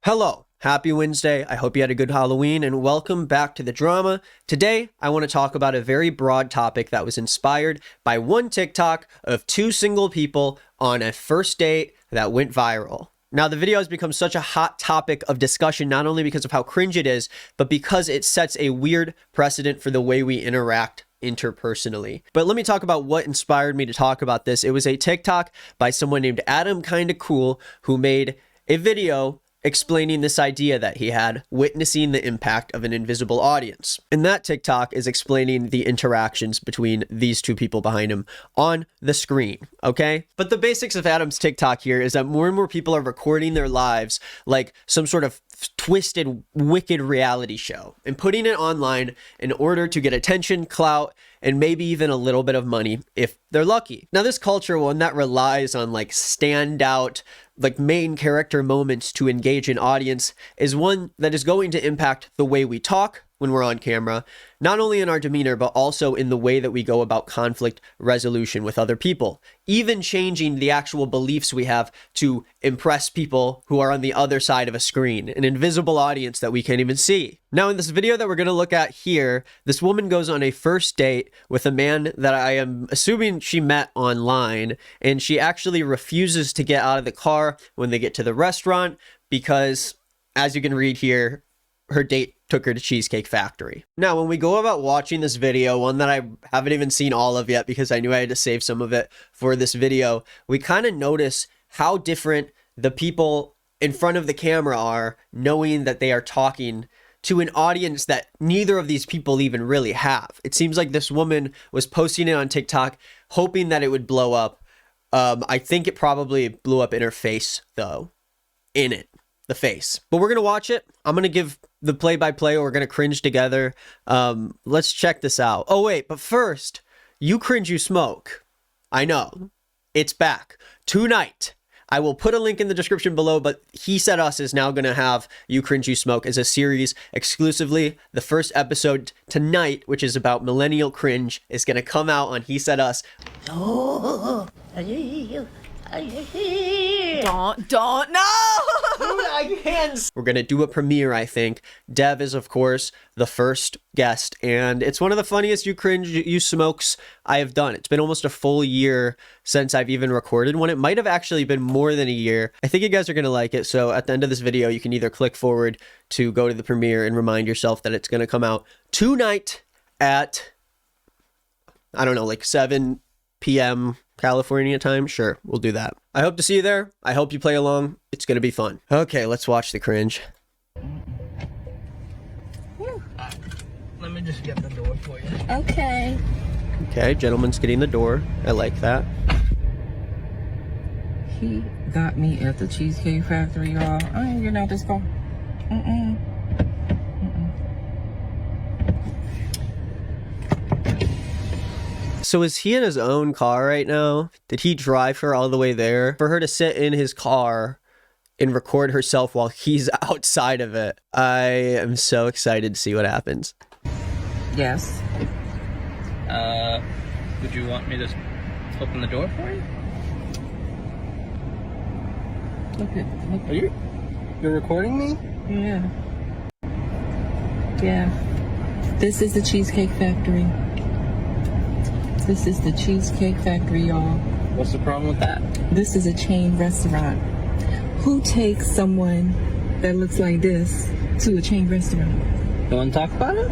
Hello, happy Wednesday. I hope you had a good Halloween and welcome back to the drama. Today, I want to talk about a very broad topic that was inspired by one TikTok of two single people on a first date that went viral. Now, the video has become such a hot topic of discussion, not only because of how cringe it is, but because it sets a weird precedent for the way we interact interpersonally. But let me talk about what inspired me to talk about this. It was a TikTok by someone named Adam Kinda Cool who made a video explaining this idea that he had, witnessing the impact of an invisible audience. And that TikTok is explaining the interactions between these two people behind him on the screen, okay? But the basics of Adam's TikTok here is that more and more people are recording their lives like some sort of twisted, wicked reality show and putting it online in order to get attention, clout, and maybe even a little bit of money if they're lucky. Now, this culture, one that relies on like standout, like main character moments to engage an audience, is one that is going to impact the way we talk when we're on camera, not only in our demeanor, but also in the way that we go about conflict resolution with other people, even changing the actual beliefs we have to impress people who are on the other side of a screen, an invisible audience that we can't even see. Now, in this video that we're going to look at here, this woman goes on a first date with a man that I am assuming she met online, and she actually refuses to get out of the car when they get to the restaurant because, as you can read here, her date took her to Cheesecake Factory. Now, when we go about watching this video, one that I haven't even seen all of yet because I knew I had to save some of it for this video, we kind of notice how different the people in front of the camera are, knowing that they are talking to an audience that neither of these people even really have. It seems like this woman was posting it on TikTok, hoping that it would blow up. I think it probably blew up in her face, though. In it. The face. But we're going to watch it. I'm going to give the play-by-play, or we're going to cringe together. Let's check this out. Oh, wait, but first, You Cringe, You Smoke. I know. It's back. Tonight. I will put a link in the description below, but He Said Us is now going to have You Cringe, You Smoke as a series exclusively. The first episode tonight, which is about millennial cringe, is going to come out on He Said Us. Don't, no! Dude, I can't. We're gonna do a premiere, I think. Dev is, of course, the first guest, and it's one of the funniest You Cringe, You Smokes I have done. It's been almost a full year since I've even recorded one. It might have actually been more than a year. I think you guys are gonna like it, so at the end of this video, you can either click forward to go to the premiere and remind yourself that it's gonna come out tonight at, I don't know, like 7 p.m. California time. Sure, we'll do that. I hope to see you there. I hope you play along. It's gonna be fun. Okay, let's watch the cringe. Let me just get the door for you. Okay. Okay, gentleman's getting the door. I like that. He got me at the Cheesecake Factory, y'all. I ain't getting out this car. So is he in his own car right now? Did he drive her all the way there? For her to sit in his car and record herself while he's outside of it. I am so excited to see what happens. Yes. Would you want me to open the door for you? Look. Are you're recording me? Yeah. Yeah. This is the Cheesecake Factory. This is the Cheesecake Factory, y'all. What's the problem with that? This is a chain restaurant. Who takes someone that looks like this to a chain restaurant? You want to talk about it?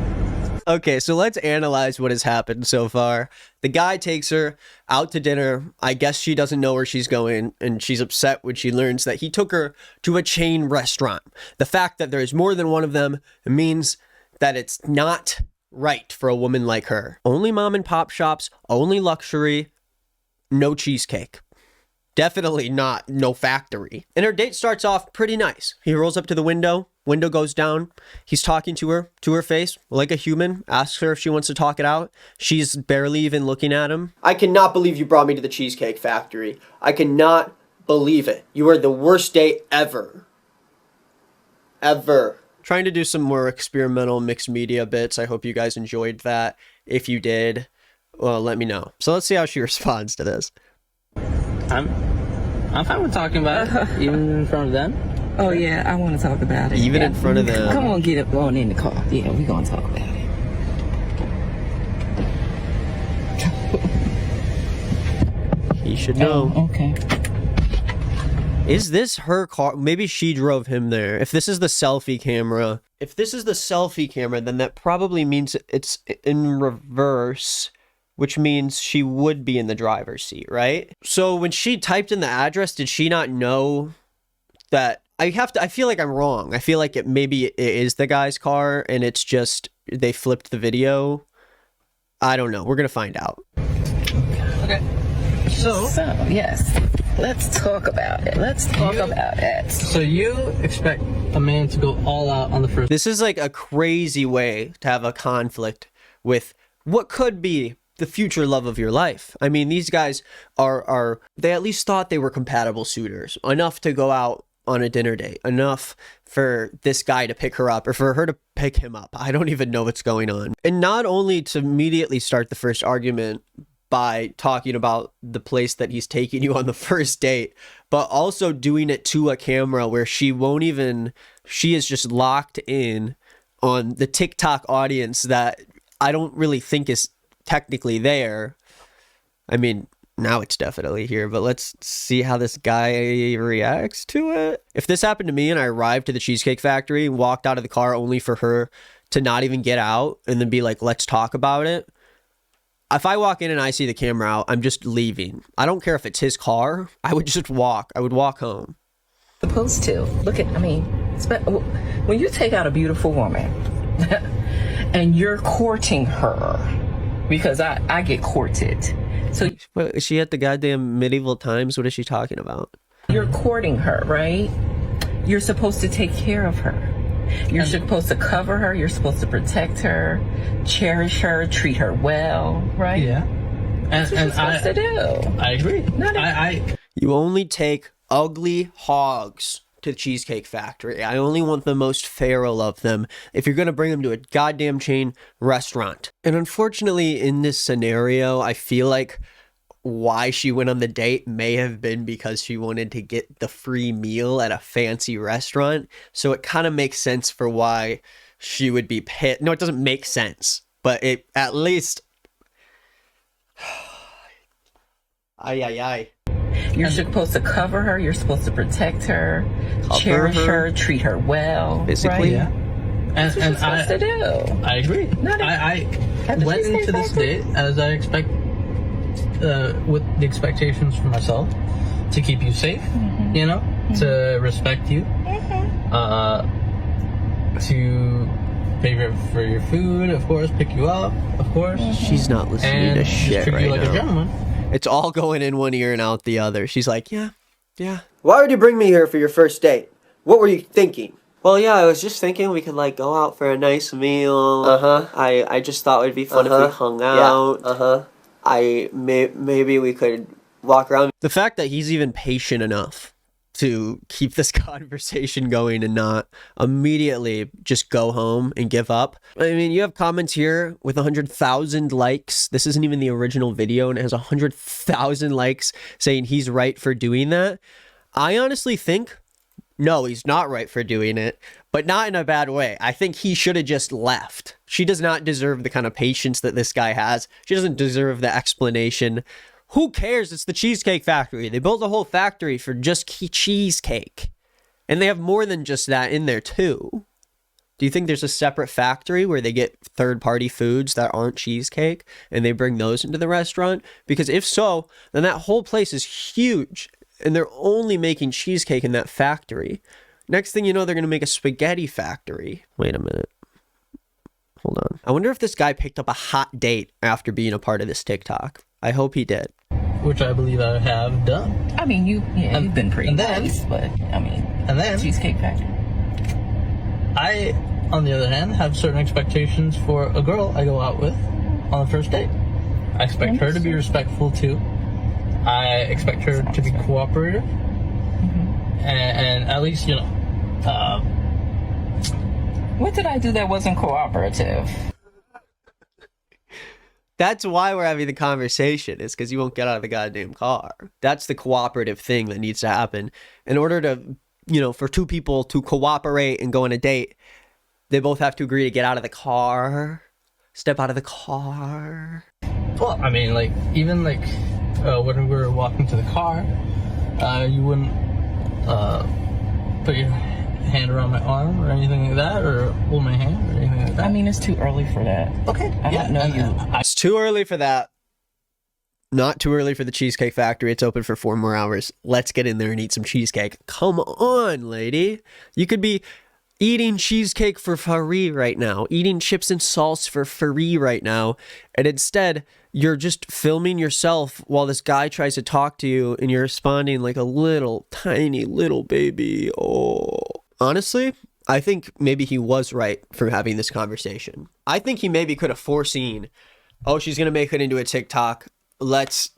Okay, so let's analyze what has happened so far. The guy takes her out to dinner. I guess she doesn't know where she's going, and she's upset when she learns that he took her to a chain restaurant. The fact that there's more than one of them means that it's not right for a woman like her. Only mom and pop shops, only luxury, no cheesecake. Definitely not no factory. And her date starts off pretty nice. He rolls up to the window goes down. He's talking to her face like a human, asks her if she wants to talk it out. She's barely even looking at him. I cannot believe you brought me to the Cheesecake Factory. I cannot believe it. You are the worst date ever. Ever. Trying to do some more experimental mixed media bits. I hope you guys enjoyed that. If you did, well, let me know. So let's see how she responds to this. I'm fine with talking about it, even in front of them. Oh yeah, I want to talk about it. Even Yeah. in front of them. Come on, get up on in the car. Yeah, we're gonna talk about it. He should know. Oh, okay. Is this her car? Maybe she drove him there. If this is the selfie camera, then that probably means it's in reverse, which means she would be in the driver's seat, right? So when she typed in the address, did she not know that? I feel like I'm wrong. I feel like maybe it is the guy's car and it's just they flipped the video. I don't know. We're gonna find out. Okay. So Yes, let's talk about it. Let's talk about it. So you expect a man to go all out on the first? This is like a crazy way to have a conflict with what could be the future love of your life. I mean, these guys are they at least thought they were compatible suitors, enough to go out on a dinner date, enough for this guy to pick her up or for her to pick him up. I don't even know what's going on. And not only to immediately start the first argument by talking about the place that he's taking you on the first date, but also doing it to a camera where she is just locked in on the TikTok audience that I don't really think is technically there. I mean, now it's definitely here, but let's see how this guy reacts to it. If this happened to me and I arrived to the Cheesecake Factory and walked out of the car only for her to not even get out and then be like, let's talk about it. If I walk in and I see the camera out, I'm just leaving. I don't care if it's his car. I would just walk. I would walk home. Supposed to look at. I mean, when you take out a beautiful woman and you're courting her, because I get courted. So Well, is she at the goddamn medieval times? What is she talking about? you're courting her, right? You're supposed to take care of her. You're supposed to cover her. You're supposed to protect her, cherish her, treat her well, right? Yeah. That's what you're supposed to do. I agree. You only take ugly hogs to the Cheesecake Factory. I only want the most feral of them if you're going to bring them to a goddamn chain restaurant. And unfortunately, in this scenario, I feel like why she went on the date may have been because she wanted to get the free meal at a fancy restaurant. So it kind of makes sense for why she would be pissed. No, it doesn't make sense, but it at least... Ay. You're supposed to cover her. You're supposed to protect her, cherish her, treat her well. Physically? Yeah. That's what you're supposed to do. I agree. I went into this date as I expect, with the expectations for myself to keep you safe, you know, to respect you, to pay for your food, of course, pick you up, of course. She's not listening And to just shit treat right you like now. a gentleman. It's all going in one ear and out the other. She's like, yeah. Why would you bring me here for your first date? What were you thinking? Well, yeah, I was just thinking we could, like, go out for a nice meal. I just thought it would be fun if we hung out. Maybe we could walk around. The fact that he's even patient enough to keep this conversation going and not immediately just go home and give up. I mean, you have comments here with 100,000 likes. This isn't even the original video and it has 100,000 likes saying he's right for doing that. I honestly think, no, he's not right for doing it, but not in a bad way. I think he should have just left. She does not deserve the kind of patience that this guy has. She doesn't deserve the explanation. Who cares? It's the Cheesecake Factory. They built a whole factory for just cheesecake. And they have more than just that in there too. Do you think there's a separate factory where they get third-party foods that aren't cheesecake and they bring those into the restaurant? Because if so, then that whole place is huge and they're only making cheesecake in that factory. Next thing you know, they're going to make a spaghetti factory. Wait a minute. Hold on. I wonder if this guy picked up a hot date after being a part of this TikTok. I hope he did. Which I believe I have done. I mean, you've been pretty nice, but I mean, And then Cheesecake Factory. I, on the other hand, have certain expectations for a girl I go out with on the first date. I expect her to be respectful too. I expect her to be cooperative, and at least, you know. What did I do that wasn't cooperative? That's why we're having the conversation, is because you won't get out of the goddamn car. That's the cooperative thing that needs to happen. In order to for two people to cooperate and go on a date, they both have to agree to get out of the car, step out of the car. Well, I mean, like, even like when we were walking to the car, you wouldn't put your hand around my arm or anything like that, or hold my hand or anything like that. I mean, it's too early for that. Okay. I don't know you. It's too early for that. Not too early for the Cheesecake Factory. It's open for 4 more hours. Let's get in there and eat some cheesecake. Come on, lady. You could be eating cheesecake for free right now, eating chips and salsa for free right now, and instead you're just filming yourself while this guy tries to talk to you and you're responding like a little tiny little baby. Oh, honestly, I think maybe he was right for having this conversation. I think he maybe could have foreseen, oh, she's gonna make it into a TikTok, let's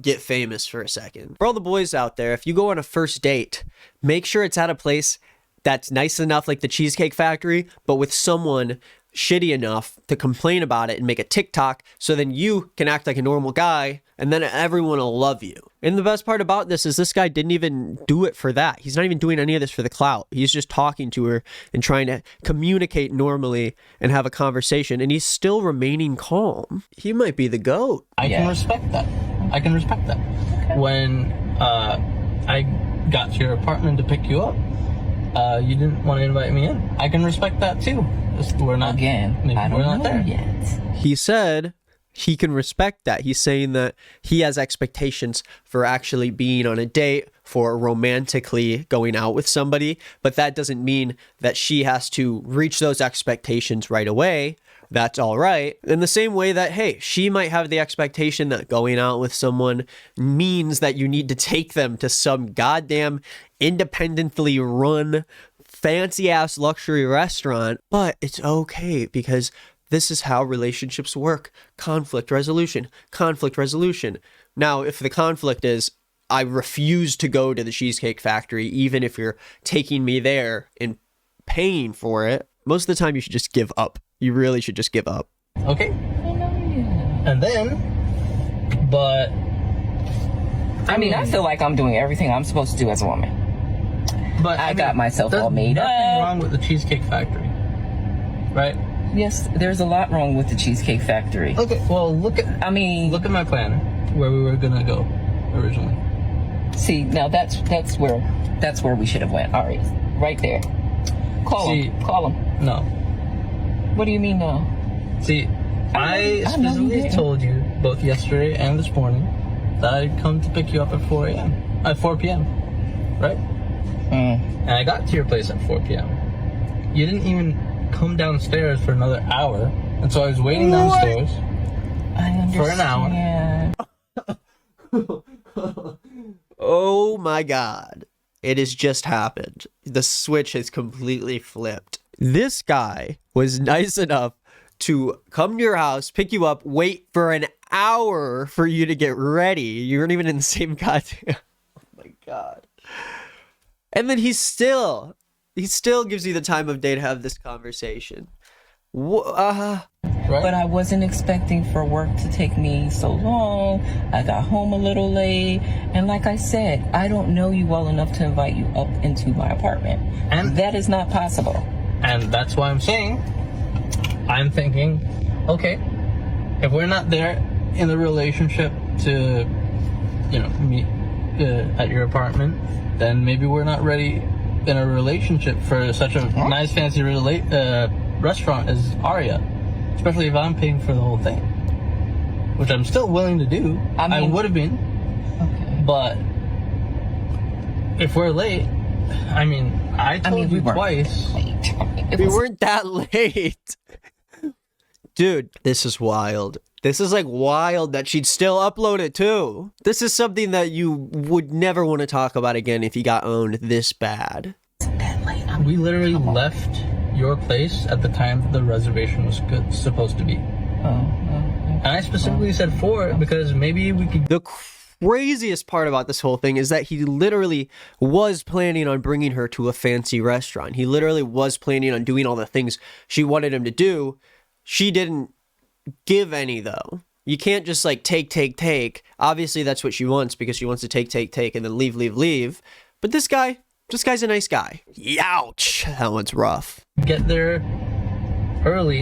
get famous for a second. For all the boys out there, if you go on a first date, make sure it's at a place that's nice enough, like the Cheesecake Factory, but with someone shitty enough to complain about it and make a TikTok, so then you can act like a normal guy and then everyone will love you. And the best part about this is this guy didn't even do it for that. He's not even doing any of this for the clout. He's just talking to her and trying to communicate normally and have a conversation, and he's still remaining calm. He might be the GOAT. I can respect that. I can respect that. Okay. When I got to your apartment to pick you up, you didn't want to invite me in. I can respect that too. We're not I don't know there yet. He said he can respect that. He's saying that he has expectations for actually being on a date, for romantically going out with somebody, but that doesn't mean that she has to reach those expectations right away. That's all right. In the same way that, hey, she might have the expectation that going out with someone means that you need to take them to some goddamn independently run fancy ass luxury restaurant, but it's okay because this is how relationships work. Conflict resolution, conflict resolution. Now, if the conflict is, I refuse to go to the Cheesecake Factory, even if you're taking me there and paying for it, most of the time you should just give up. You really should just give up. Okay. And then, but I mean, I feel like I'm doing everything I'm supposed to do as a woman. But I got myself all made up. There's nothing wrong with the Cheesecake Factory, right? Yes, there's a lot wrong with the Cheesecake Factory. Okay, well, look at my planner where we were gonna go originally. See, now that's where we should have went. All right there. Call him. No. What do you mean no? See, I specifically told you both yesterday and this morning that I'd come to pick you up at 4 p.m. Right? And I got to your place at 4 p.m. You didn't even come downstairs for another hour, and so I was waiting downstairs for an hour. Oh my God. It has just happened. The switch has completely flipped. This guy was nice enough to come to your house, pick you up, wait for an hour for you to get ready. You weren't even in the same goddamn... Oh my God. And then he still gives you the time of day to have this conversation. Right? But I wasn't expecting for work to take me so long. I got home a little late. And like I said, I don't know you well enough to invite you up into my apartment. And that is not possible. And that's why I'm thinking, okay, if we're not there in the relationship to, meet at your apartment, then maybe we're not ready in a relationship for such a nice fancy restaurant as Aria, especially if I'm paying for the whole thing, which I'm still willing to do. I would have been, but if we're late, I told you twice. We weren't that late. Dude, this is wild. This is like wild that she'd still upload it too. This is something that you would never want to talk about again if you got owned this bad. We literally left your place at the time the reservation was supposed to be. And I specifically said 4 because maybe we could... The craziest part about this whole thing is that he literally was planning on bringing her to a fancy restaurant. He literally was planning on doing all the things she wanted him to do. She didn't give any though. You can't just like take. Obviously that's what she wants because she wants to take and then leave. But this guy This guy's a nice guy. Youch. That one's rough. Get there early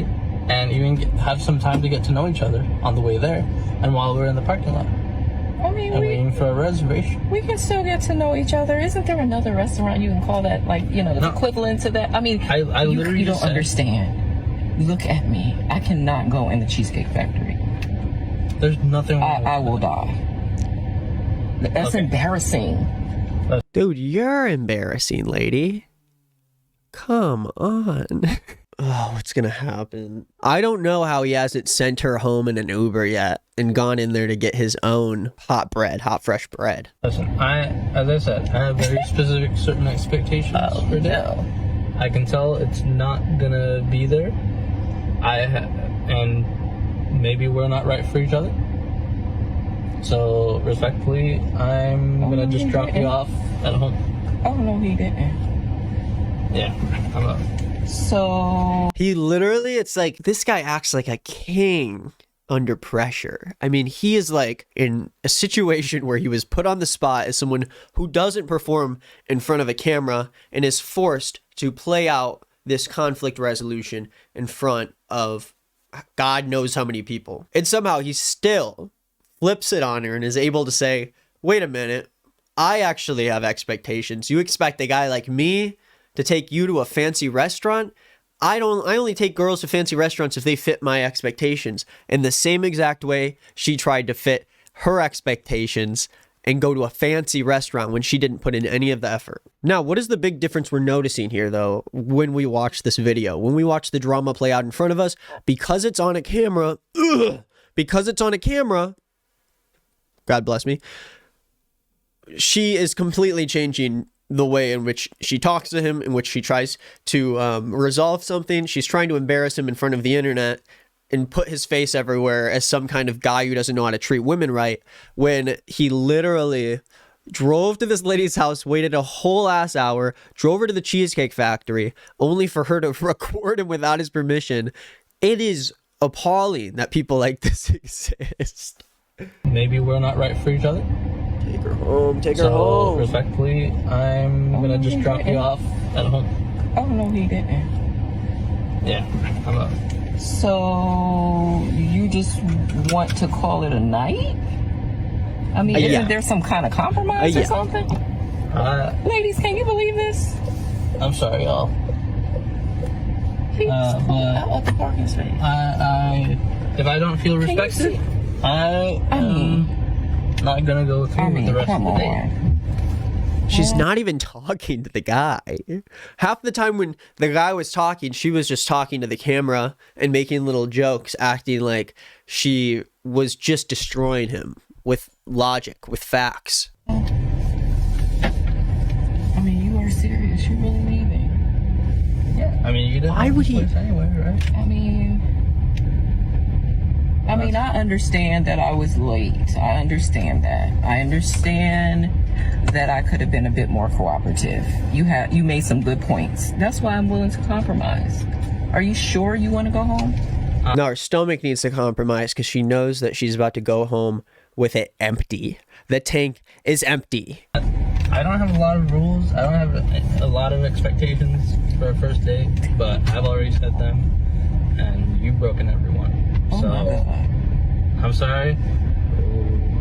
and even have some time to get to know each other on the way there and while we're in the parking lot. I mean, And waiting for a reservation. we can still get to know each other. Isn't there another restaurant you can call that, like, you know, the equivalent to that? I mean, I literally you don't just said- understand. Look at me. I cannot go in the Cheesecake Factory. There's nothing wrong with I will die. That's Okay. embarrassing. Dude, you're embarrassing, lady. Come on. Oh, what's gonna happen? I don't know how he hasn't sent her home in an Uber yet and gone in there to get his own hot fresh bread. Listen, as I said, I have very specific certain expectations for dinner. I can tell it's not gonna be there. And maybe we're not right for each other. So respectfully, I'm gonna just drop you off at home. Oh, no, he didn't. Yeah, I'm up. So, He literally, it's like, this guy acts like a king under pressure. I mean, he is like in a situation where he was put on the spot as someone who doesn't perform in front of a camera and is forced to play out this conflict resolution in front of God knows how many people. And somehow he still flips it on her and is able to say, wait a minute, I actually have expectations. You expect a guy like me to take you to a fancy restaurant? I only take girls to fancy restaurants if they fit my expectations. In the same exact way she tried to fit her expectations and go to a fancy restaurant when she didn't put in any of the effort. Now, what is the big difference we're noticing here, though, when we watch this video? When we watch the drama play out in front of us, because it's on a camera, God bless me, she is completely changing the way in which she talks to him, in which she tries to resolve something. She's trying to embarrass him in front of the internet and put his face everywhere as some kind of guy who doesn't know how to treat women right, when he literally drove to this lady's house, waited a whole ass hour, drove her to the Cheesecake Factory, only for her to record him without his permission. It is appalling that people like this exist. Maybe we're not right for each other. Take her home. Take her So home. respectfully, I'm gonna just drop you off at home. oh, no, he didn't. Yeah, I'm up. So, you just want to call it a night? I mean, Yeah. isn't there some kind of compromise Yeah. or something? Ladies, can you believe this? I'm sorry, y'all. He's but out of the parking space. If I don't feel you respected, see? I am not gonna go through with the rest of the day. She's not even talking to the guy. Half the time when the guy was talking, she was just talking to the camera and making little jokes, acting like she was just destroying him with logic, with facts. I mean, you are serious. You really leaving? Yeah, I mean, you didn't Why have would this he- place anyway, right? I mean, I understand that I was late. I understand that. I understand that I could have been a bit more cooperative. You made some good points. That's why I'm willing to compromise. Are you sure you want to go home? No, her stomach needs to compromise because she knows that she's about to go home with it empty. The tank is empty. I don't have a lot of rules. I don't have a lot of expectations for a first date, but I've already set them, and you've broken every one. Oh So my God. I'm sorry.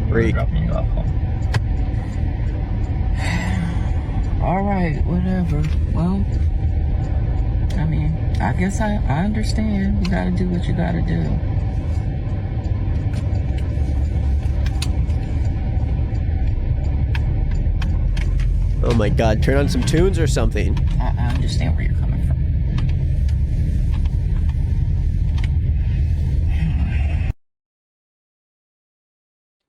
We're Freak. dropping you off home. All right, whatever. Well, I mean, I guess I understand. You gotta do what you gotta do. Oh my God, turn on some tunes or something. I understand where you're coming from.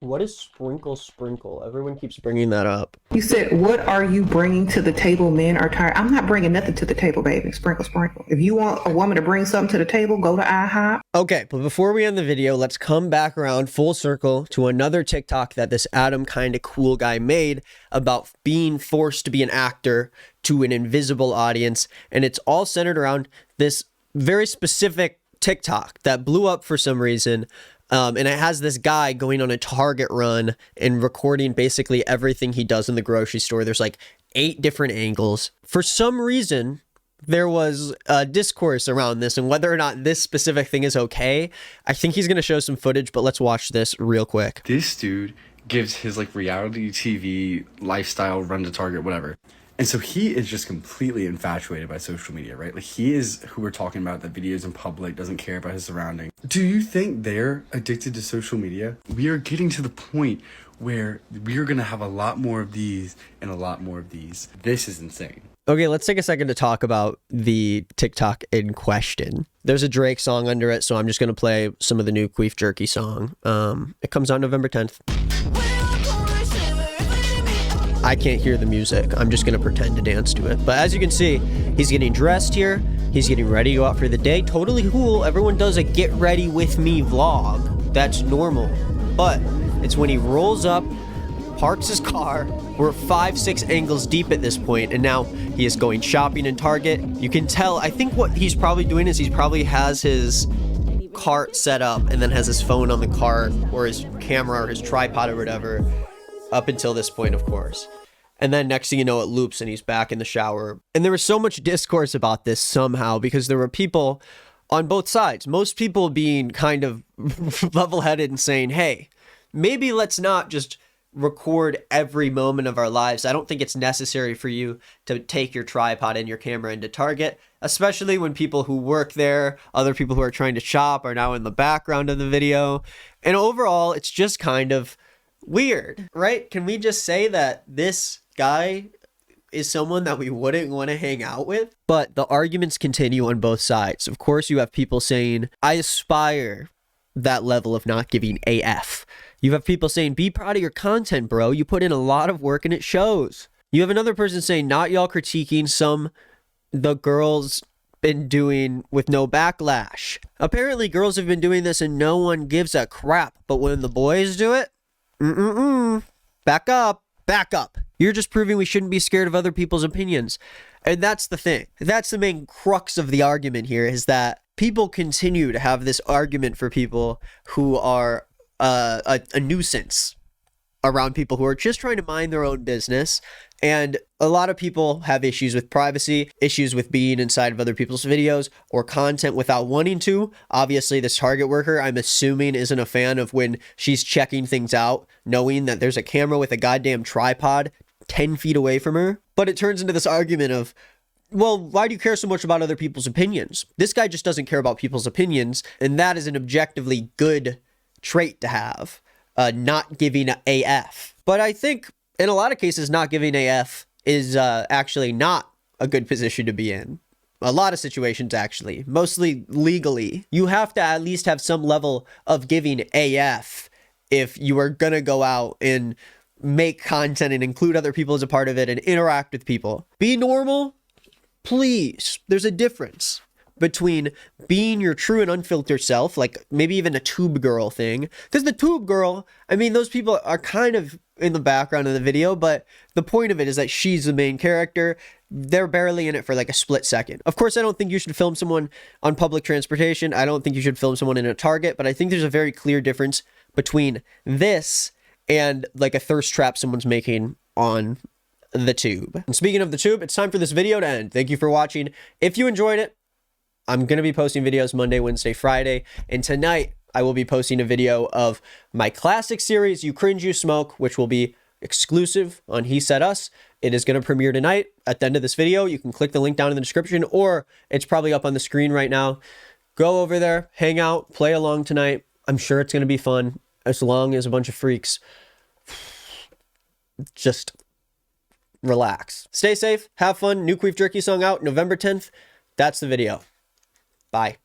What is sprinkle sprinkle? Everyone keeps bringing that up. You said, what are you bringing to the table? Men are tired. I'm not bringing nothing to the table, baby. Sprinkle, sprinkle. If you want a woman to bring something to the table, go to IHOP. Okay, but before we end the video, let's come back around full circle to another TikTok that this Adam kind of cool guy made about being forced to be an actor to an invisible audience. And it's all centered around this very specific TikTok that blew up for some reason. And it has this guy going on a Target run and recording basically everything he does in the grocery store. There's like 8 different angles. For some reason, there was a discourse around this and whether or not this specific thing is okay. I think he's going to show some footage, but let's watch this real quick. This dude gives his like reality TV lifestyle, run to Target, whatever. And so he is just completely infatuated by social media, right? Like he is who we're talking about, that videos in public, doesn't care about his surroundings. Do you think they're addicted to social media? We are getting to the point where we are going to have a lot more of these and a lot more of these. This is insane. Okay, let's take a second to talk about the TikTok in question. There's a Drake song under it, so I'm just going to play some of the new Queef Jerky song. It comes out November 10th. I can't hear the music. I'm just going to pretend to dance to it. But as you can see, he's getting dressed here. He's getting ready to go out for the day. Totally cool. Everyone does a get ready with me vlog. That's normal. But it's when he rolls up, parks his car. We're 5-6 angles deep at this point, and now he is going shopping in Target. You can tell, I think what he's probably doing is he probably has his cart set up and then has his phone on the cart or his camera or his tripod or whatever up until this point, of course. And then next thing you know, it loops and he's back in the shower. And there was so much discourse about this somehow because there were people on both sides. Most people being kind of level-headed and saying, hey, maybe let's not just record every moment of our lives. I don't think it's necessary for you to take your tripod and your camera into Target, especially when people who work there, other people who are trying to shop are now in the background of the video. And overall, it's just kind of weird, right? Can we just say that this guy is someone that we wouldn't want to hang out with? But the arguments continue on both sides. Of course, you have people saying, I aspire that level of not giving AF. You have people saying, be proud of your content, bro. You put in a lot of work and it shows. You have another person saying, not y'all critiquing some the girls been doing with no backlash. Apparently, girls have been doing this and no one gives a crap. But when the boys do it, back up. You're just proving we shouldn't be scared of other people's opinions. And that's the thing. That's the main crux of the argument here, is that people continue to have this argument for people who are a nuisance around people who are just trying to mind their own business. And a lot of people have issues with privacy, issues with being inside of other people's videos or content without wanting to. Obviously, this Target worker, I'm assuming, isn't a fan of when she's checking things out, knowing that there's a camera with a goddamn tripod 10 feet away from her. But it turns into this argument of, well, why do you care so much about other people's opinions? This guy just doesn't care about people's opinions, and that is an objectively good trait to have, not giving AF. But I think in a lot of cases, not giving AF is actually not a good position to be in. A lot of situations, actually, mostly legally. You have to at least have some level of giving AF if you are going to go out and make content and include other people as a part of it and interact with people. Be normal, please. There's a difference between being your true and unfiltered self, like maybe even a tube girl thing. Because the tube girl, I mean, those people are kind of in the background of the video, but the point of it is that she's the main character. They're barely in it for like a split second. Of course, I don't think you should film someone on public transportation. I don't think you should film someone in a Target, but I think there's a very clear difference between this and like a thirst trap someone's making on the tube. And speaking of the tube, it's time for this video to end. Thank you for watching. If you enjoyed it, I'm going to be posting videos Monday, Wednesday, Friday, and tonight I will be posting a video of my classic series, You Cringe, You Smoke, which will be exclusive on He Said Us. It is going to premiere tonight at the end of this video. You can click the link down in the description, or it's probably up on the screen right now. Go over there, hang out, play along tonight. I'm sure it's going to be fun, as long as a bunch of freaks just relax. Stay safe, have fun. New Queef Jerky song out November 10th. That's the video. Bye.